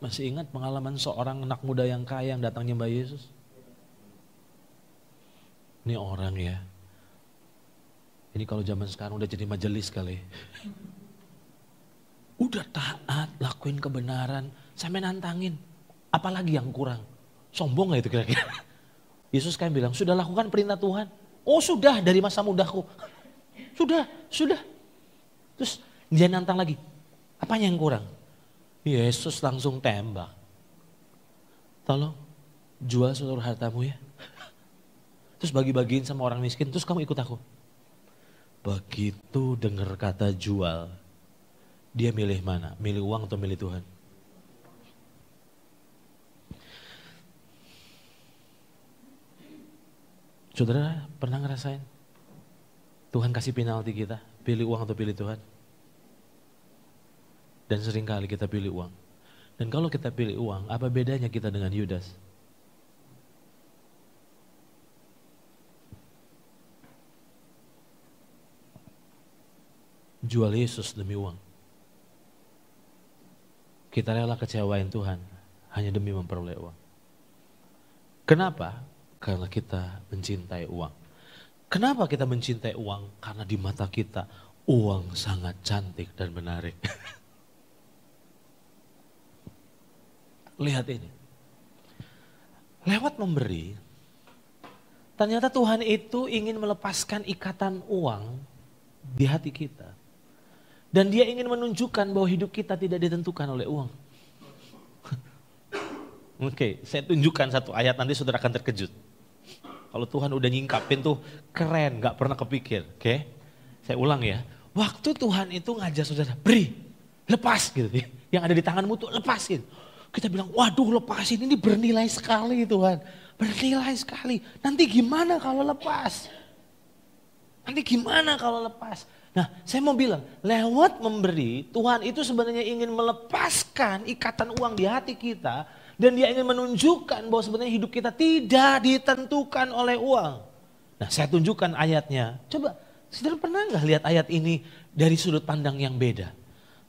Masih ingat pengalaman seorang anak muda yang kaya yang datang nyembah Yesus? Ini orang ya. Ini kalau zaman sekarang udah jadi majelis kali. Udah taat, lakuin kebenaran, sampai nantangin. Apalagi yang kurang? Sombong gak itu kira-kira? Yesus kan bilang, sudah lakukan perintah Tuhan. Oh sudah, dari masa mudaku. Sudah. Terus dia nantang lagi. Apanya yang kurang? Yesus langsung tembak. Tolong jual seluruh hartamu ya. Terus bagi-bagiin sama orang miskin, terus kamu ikut aku. Begitu dengar kata jual, dia milih mana? Milih uang atau milih Tuhan? Saudara pernah ngerasain? Tuhan kasih penalti kita, pilih uang atau pilih Tuhan? Dan seringkali kita pilih uang. Dan kalau kita pilih uang, apa bedanya kita dengan Yudas? Jual Yesus demi uang. Kita rela kecewain Tuhan hanya demi memperoleh uang. Kenapa? Karena kita mencintai uang. Kenapa kita mencintai uang? Karena di mata kita uang sangat cantik dan menarik. Lihat ini. Lewat memberi, ternyata Tuhan itu ingin melepaskan ikatan uang di hati kita. Dan dia ingin menunjukkan bahwa hidup kita tidak ditentukan oleh uang. Oke, saya tunjukkan satu ayat, nanti saudara akan terkejut. Kalau Tuhan udah nyingkapin tuh keren, gak pernah kepikir. Oke, saya ulang ya. Waktu Tuhan itu ngajak saudara, beri, lepas gitu. Yang ada di tanganmu tuh lepasin. Kita bilang, waduh lepasin, ini bernilai sekali Tuhan. Bernilai sekali. Nanti gimana kalau lepas? Nah saya mau bilang, lewat memberi, Tuhan itu sebenarnya ingin melepaskan ikatan uang di hati kita. Dan dia ingin menunjukkan bahwa sebenarnya hidup kita tidak ditentukan oleh uang. Nah saya tunjukkan ayatnya. Coba, saudara pernah gak lihat ayat ini dari sudut pandang yang beda?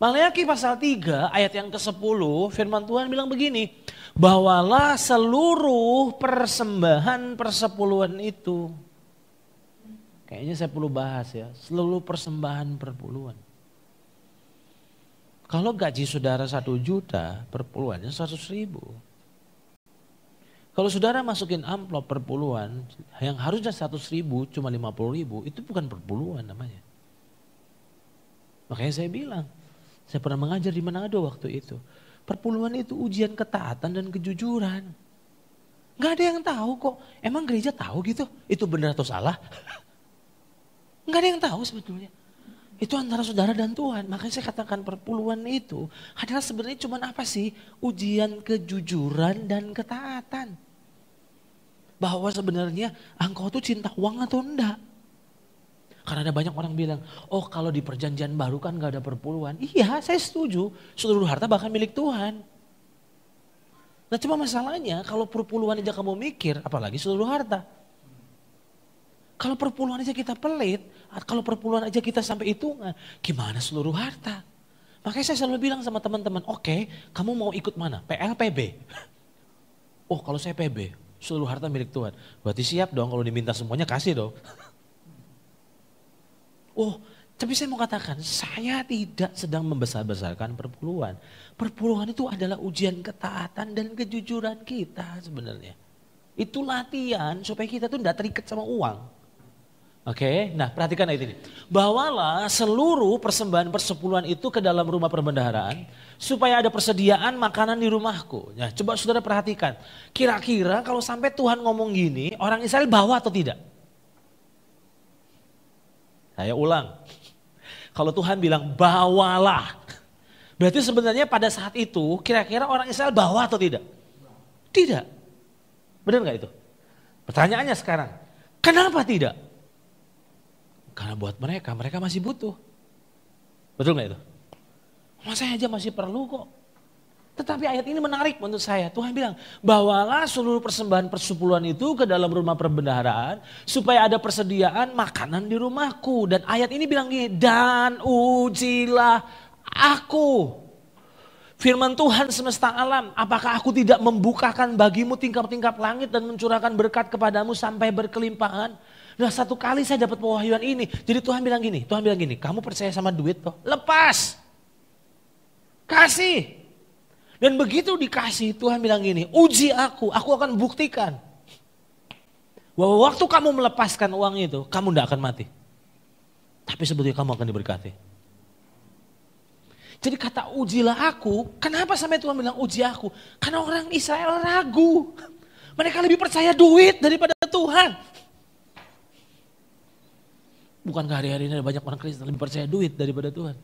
Maleakhi pasal 3 ayat yang ke-10 firman Tuhan bilang begini. Bawalah seluruh persembahan persepuluhan itu. Kayaknya saya perlu bahas ya. Seluruh persembahan perpuluhan. Kalau gaji saudara 1 juta perpuluhannya 100.000. Kalau saudara masukin amplop perpuluhan yang harusnya 100.000 cuma 50.000 itu bukan perpuluhan namanya. Makanya saya bilang. Saya pernah mengajar di Manado waktu itu. Perpuluhan itu ujian ketaatan dan kejujuran. Gak ada yang tahu kok. Emang gereja tahu gitu? Itu benar atau salah? Gak ada yang tahu sebetulnya. Itu antara saudara dan Tuhan. Makanya saya katakan perpuluhan itu adalah sebenarnya cuma apa sih? Ujian kejujuran dan ketaatan. Bahwa sebenarnya engkau tuh cinta uang atau enggak. Karena ada banyak orang bilang, oh kalau di perjanjian baru kan gak ada perpuluhan. Iya saya setuju, seluruh harta bahkan milik Tuhan. Nah cuma masalahnya kalau perpuluhan aja kamu mikir, apalagi seluruh harta. Kalau perpuluhan aja kita pelit, kalau perpuluhan aja kita sampai hitungan, gimana seluruh harta? Makanya saya selalu bilang sama teman-teman, oke, kamu mau ikut mana? PL, PB? Oh kalau saya PB, seluruh harta milik Tuhan. Berarti siap dong kalau diminta semuanya kasih dong. Oh, tapi saya mau katakan, saya tidak sedang membesar-besarkan perpuluhan. Perpuluhan itu adalah ujian ketaatan dan kejujuran kita sebenarnya. Itu latihan supaya kita tuh tidak terikat sama uang. Oke, nah perhatikan ayat ini. Bawalah seluruh persembahan persepuluhan itu ke dalam rumah perbendaharaan supaya ada persediaan makanan di rumahku. Nah, coba saudara perhatikan. Kira-kira kalau sampai Tuhan ngomong gini, orang Israel bawa atau tidak? Saya ulang, kalau Tuhan bilang bawalah, berarti sebenarnya pada saat itu kira-kira orang Israel bawa atau tidak? Tidak. Benar gak itu? Pertanyaannya sekarang, kenapa tidak? Karena buat mereka masih butuh. Betul gak itu? Saya aja masih perlu kok. Tetapi ayat ini menarik menurut saya. Tuhan bilang, bawalah seluruh persembahan persepuluhan itu ke dalam rumah perbendaharaan supaya ada persediaan makanan di rumahku. Dan ayat ini bilang gini, dan ujilah aku. Firman Tuhan semesta alam, apakah aku tidak membukakan bagimu tingkap-tingkap langit dan mencurahkan berkat kepadamu sampai berkelimpahan? Nah, satu kali saya dapat pewahyuan ini. Jadi Tuhan bilang gini, kamu percaya sama duit toh? Lepas. Kasih. Dan begitu dikasih, Tuhan bilang gini, uji aku akan buktikan. Bahwa waktu kamu melepaskan uang itu, kamu tidak akan mati. Tapi sebetulnya kamu akan diberkati. Jadi kata ujilah aku, kenapa sampai Tuhan bilang uji aku? Karena orang Israel ragu. Mereka lebih percaya duit daripada Tuhan. Bukankah hari-hari ini ada banyak orang Kristen lebih percaya duit daripada Tuhan?